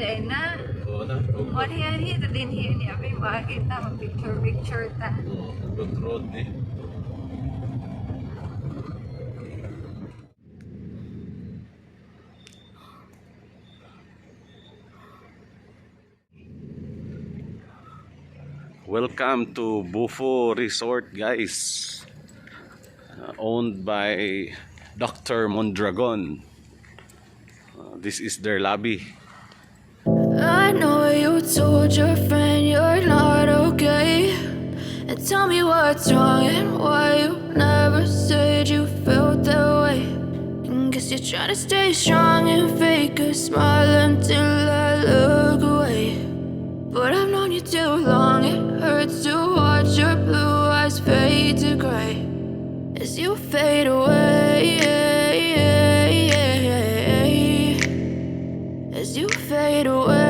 day na. Oo na. What here hito din here niya. May makakita mo picture ta. Road eh. Welcome to Boffo Resort, guys. Owned by Dr. Mondragon. This is their lobby. I know you told your friend you're not okay, and tell me what's wrong and why you never said you felt that way. And guess you're trying to stay strong and fake a smile until I look away. But I've known you too long, it hurts to watch your blue eyes fade to gray as you fade away, as you fade away.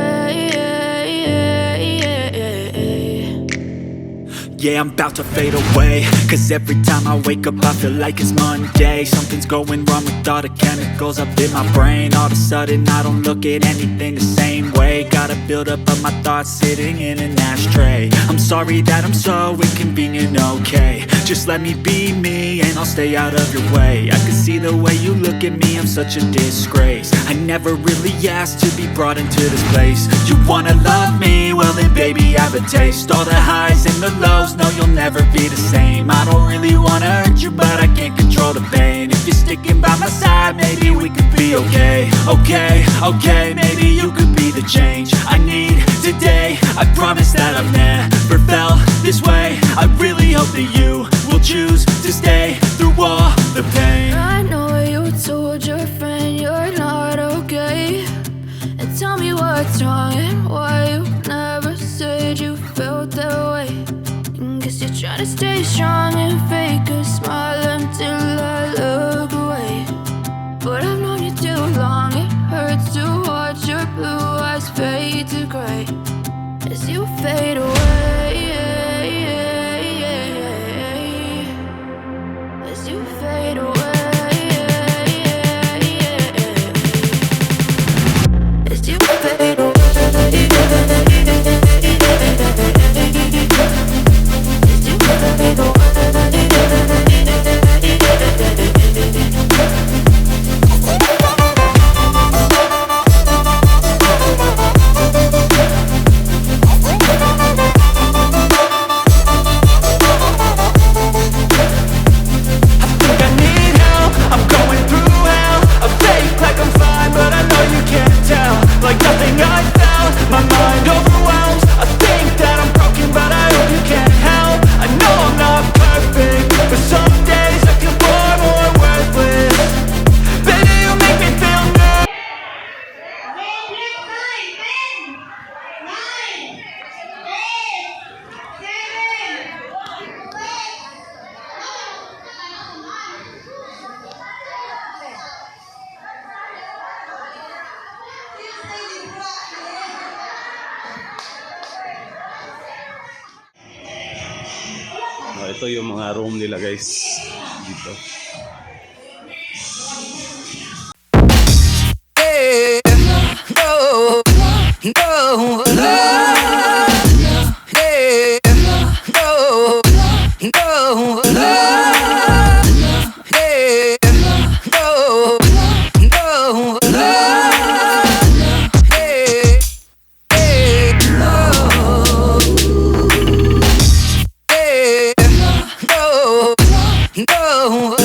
Yeah, I'm about to fade away, cause every time I wake up I feel like it's Monday. Something's going wrong with all the chemicals up in my brain. All of a sudden I don't look at anything the same way. Got a buildup of my thoughts sitting in an ashtray. I'm sorry that I'm so inconvenient, okay. Just let me be me and I'll stay out of your way. I can see the way you look at me, I'm such a disgrace. I never really asked to be brought into this place. You wanna love me? Well then baby have a taste. All the highs and the lows, no you'll never be the same. I don't really wanna hurt you but I can't control the pain. If you're sticking by my side maybe we could be okay. Okay, maybe you could be the change I need today. I promise that I've never felt this way. I really hope that you will choose to stay through all the pain. I know you told your friend you're not okay, and tell me what's wrong and why you never said you felt that way. And guess you're trying to stay strong and fake a smile until I look away. But I've known you too long, it hurts to watch your blue eyes fade to gray as you fade away, as you fade away. As you fade away. Ito yung mga room nila, guys, dito. No.